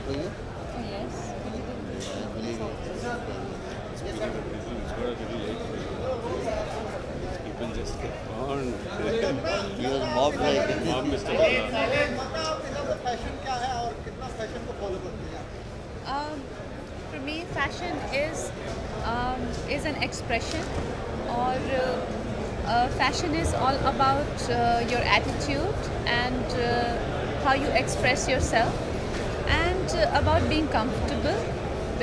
for you? Yes. It's got a little late for you. People just kept on. He was mobbed like Mom, Mr. Bala. Fashion क्या है और कितना fashion को follow करते हैं आप? For me, fashion is an expression, or fashion is all about your attitude and how you express yourself, and about being comfortable,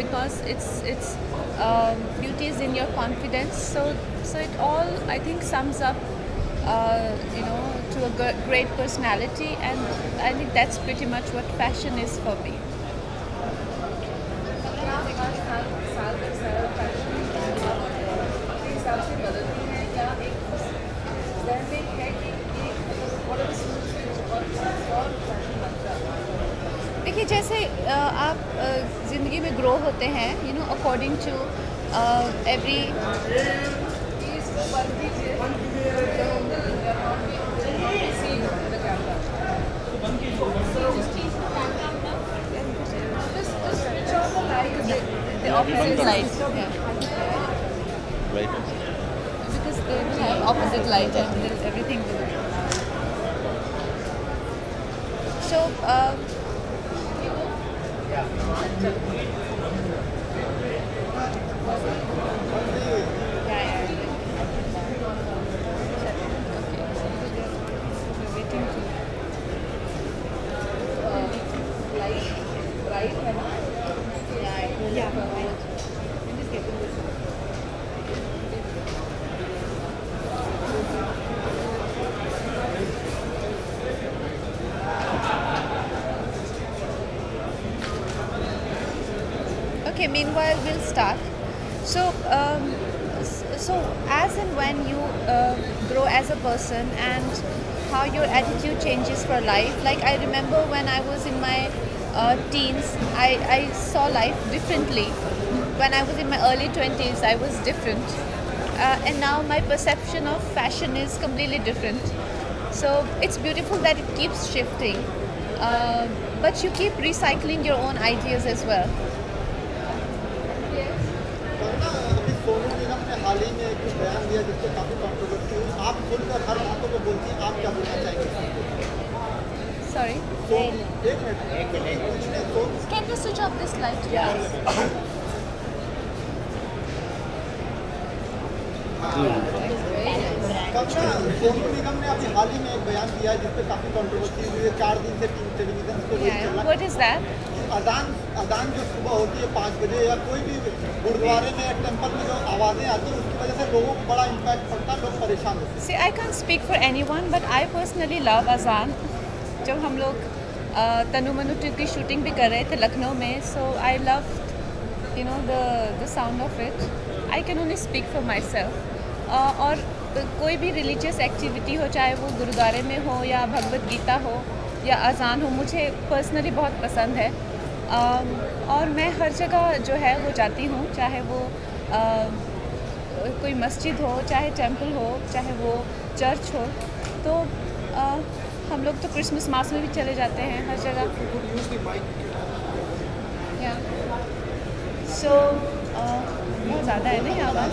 because it's beauty is in your confidence. So it all, I think, sums up to a great personality, and I think that's pretty much what fashion is for me. देखिए, जैसे आप ज़िंदगी में grow होते हैं, according to every the opposite light, yeah. right. Because they will have opposite light and everything will. So, yeah. Okay, so we're waiting to. Right, है ना? Yeah, right. I'm just getting this. Okay, meanwhile we'll start. So, so as and when you grow as a person, and how your attitude changes for life. Like, I remember when I was in my teens, I saw life differently. When I was in my early 20s, I was different. And now my perception of fashion is completely different. So it's beautiful that it keeps shifting. But you keep recycling your own ideas as well. Kangana, अभी सोनू निगम ने हाल ही में एक बयान दिया जिससे काफी controversy हुई। आप खुलकर हर बातों को बोलती हैं, आप क्या बोलना चाहेंगे? Sorry. एक मिनट पूछने तो Can you switch off this light? Kangana, Sonu Nigam ने अभी हाल ही में एक बयान दिया है जिसपे काफी कंट्रोवर्सी हुई है। 4 दिन से टेलीविजन पे रोज चल रहा है। What is that? अजान जो सुबह होती है 5 बजे, या कोई भी गुरुद्वारे में या टेम्पल में जो आवाज़ें आती हैं, उसकी वजह से लोगों को बड़ा इम्पैक्ट पड़ता है, लोग परेशान होते हैं। See, I can't speak for anyone, but I personally love Azan. जब हम लोग तनु मनु 2 की शूटिंग भी कर रहे थे लखनऊ में, so I loved, the sound of it. I can only speak for myself. और कोई भी रिलीजियस एक्टिविटी हो, चाहे वो गुरुद्वारे में हो या भगवत गीता हो या अजान हो, मुझे पर्सनली बहुत पसंद है। और मैं हर जगह जो है वो जाती हूँ, चाहे वो कोई मस्जिद हो, चाहे टेंपल हो, चाहे वो चर्च हो। तो हम लोग तो क्रिसमस मास में भी चले जाते हैं हर जगह। सो बहुत ज़्यादा है नहीं आवाज़।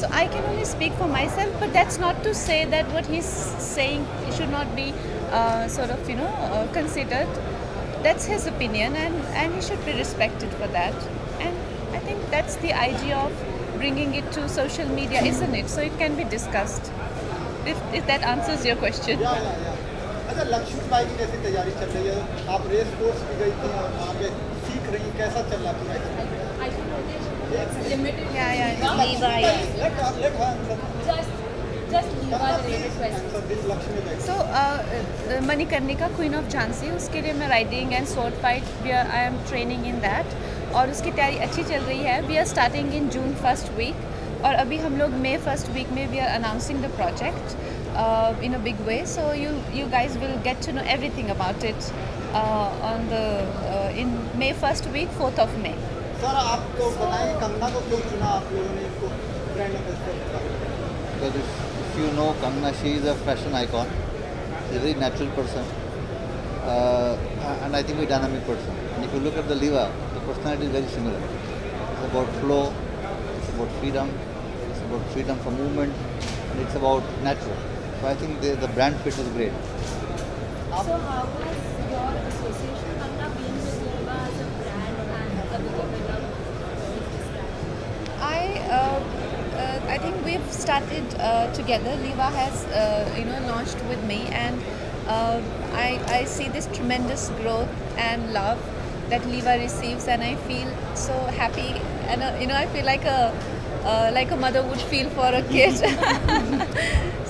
So I can only speak for myself, but that's not to say that what he's saying should not be considered. That's his opinion, and he should be respected for that. And I think that's the idea of bringing it to social media, isn't it? So it can be discussed. If that answers your question. या। अच्छा, लक्ष्मी बाई की कैसी तैयारी चल रही है? आप race course भी गई थी और वहाँ पे सीख रही, कैसा चल रहा है पूरा? So, Manikarnika queen of Jhansi, उसके लिए मैं riding and sword fight I am training in that, और उसकी तैयारी अच्छी चल रही है। We are starting in June first week, और अभी हम लोग मई फर्स्ट वीक में we are announcing the project in a big way. So you guys will get to know everything about it in May first week, 4th of May. Sir, आप तो बताएं, कंगना को क्यों चुना आप लोगों ने इसको brand ambassador? Because if you know Kangna, she is a fashion icon. She's a very natural person. and I think very dynamic person. And if you look at the Liva, the personality is very similar. It's about flow, it's about freedom from movement, and it's about natural. So I think the brand fit is great. So how has your association Anna been with Liva as a brand and the development of this brand? I think we've started together. Liva has launched with me, and I see this tremendous growth and love that Liva receives, and I feel so happy, and I feel like a mother would feel for a kid.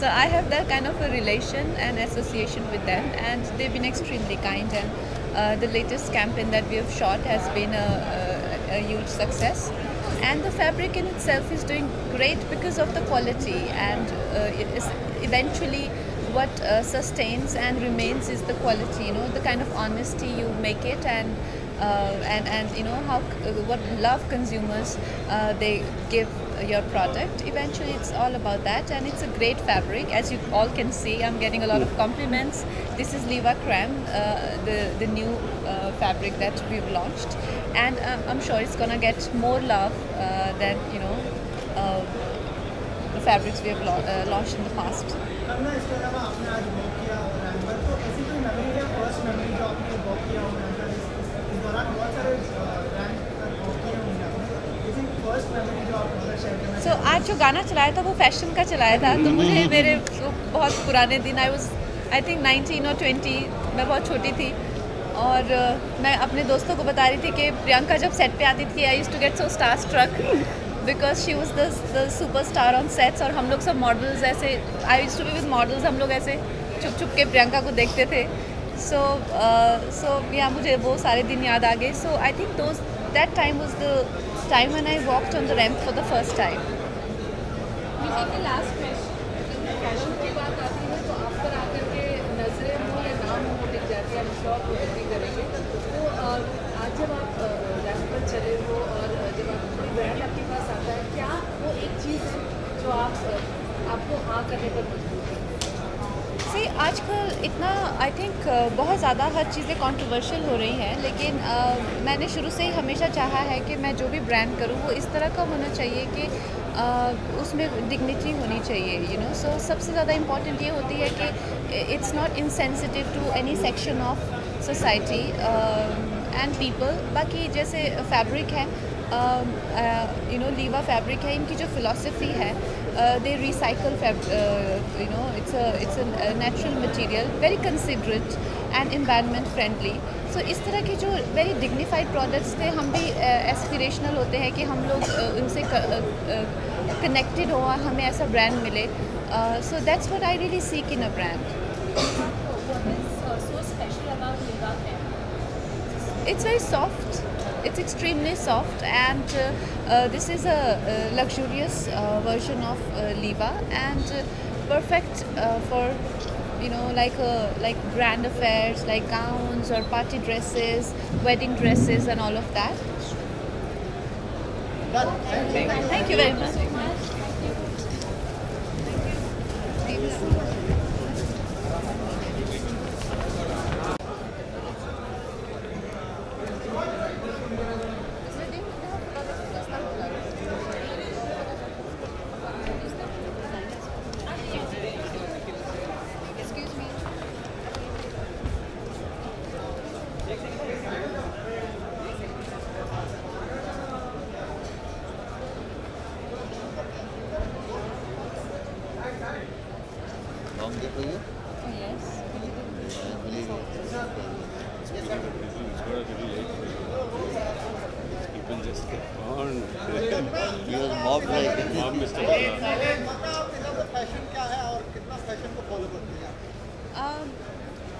So I have that kind of a relation and association with them, and they've been extremely kind, and the latest campaign that we have shot has been a huge success. And the fabric in itself is doing great because of the quality, and it is eventually what sustains and remains is the quality, the kind of honesty you make it, and how what love consumers they give your product. Eventually it's all about that, and it's a great fabric. As you all can see, I'm getting a lot of compliments. This is Liva Creme, the new fabric that we've launched, and I'm sure it's gonna get more love than the fabrics we have launched in the past. करना इसके अलावा आपने आज work किया brand पर, तो ऐसी कोई मेमोरी है, फर्स्ट मेमोरी जो आपने वर्क किया हो ब्रांड पर? इस दौरान बहुत सारे ब्रांड पर वर्क किए होंगे आपने, लेकिन फर्स्ट मेमोरी जो आप हमारा शेयर करना So, आज जो गाना चलाया था वो फैशन का चलाया था, तो मुझे मेरे बहुत पुराने दिन, I think 19 or 20, मैं बहुत छोटी थी, और मैं अपने दोस्तों को बता रही थी कि प्रियंका जब सेट पे आती थी, I used to get so starstruck because she was the superstar on sets, और हम लोग सब मॉडल्स ऐसे, I used to be with models, हम लोग ऐसे छुप छुप के प्रियंका को देखते थे. So yeah, मुझे वो सारे दिन याद आ गए. So I think that time was the time when I walked on the ramp for the first time. We take the last question. Fashion की बात आती है तो आप पर आकर के नजरें मुँह या नाम मुँह दिख जाती है, हम शॉप भी करेंगे. तो आज जब आप रैंप पर चले हो और जब आप कोई ब्रांड आपके पास आता है, क्या वो एक चीज़ है जो आपको हाँ करने पर मजबूर है? See, आजकल इतना आई थिंक बहुत ज़्यादा हर चीज़ें कंट्रोवर्शियल हो रही हैं, लेकिन मैंने शुरू से ही हमेशा चाहा है कि मैं जो भी ब्रांड करूँ वो इस तरह का होना चाहिए कि उसमें डिग्निटी होनी चाहिए, सो सबसे ज़्यादा इम्पॉर्टेंट ये होती है कि it's not insensitive to any section of society and people. बाकी जैसे फैब्रिक है, लीवा फैब्रिक है, इनकी जो फिलॉसफी है, they recycle it's a natural material, very considerate and environment friendly. So इस तरह के जो very dignified products थे, हम भी aspirational होते हैं कि हम लोग उनसे connected हो और हमें ऐसा brand मिले. So that's what I really seek in a brand. What is so special about Liva Creme? It's very soft. It's extremely soft, and this is a luxurious version of Liva, and perfect for like grand affairs, like gowns or party dresses, wedding dresses, and all of that. Thank you very much. Long day for you? Yes. I believe It's got to be late for you. People just get on. He was mobbed like Mom, Mr. Bala. Fashion क्या है और कितना fashion को follow करती हैं आप?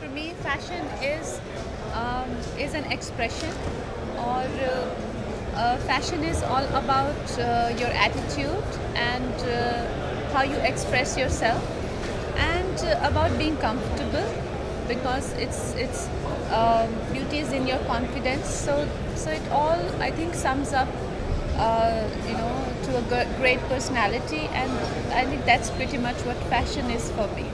For me, fashion is an expression, or fashion is all about your attitude and how you express yourself, and about being comfortable, because it's beauty is in your confidence. So it all, I think, sums up to a great personality, and I think that's pretty much what fashion is for me.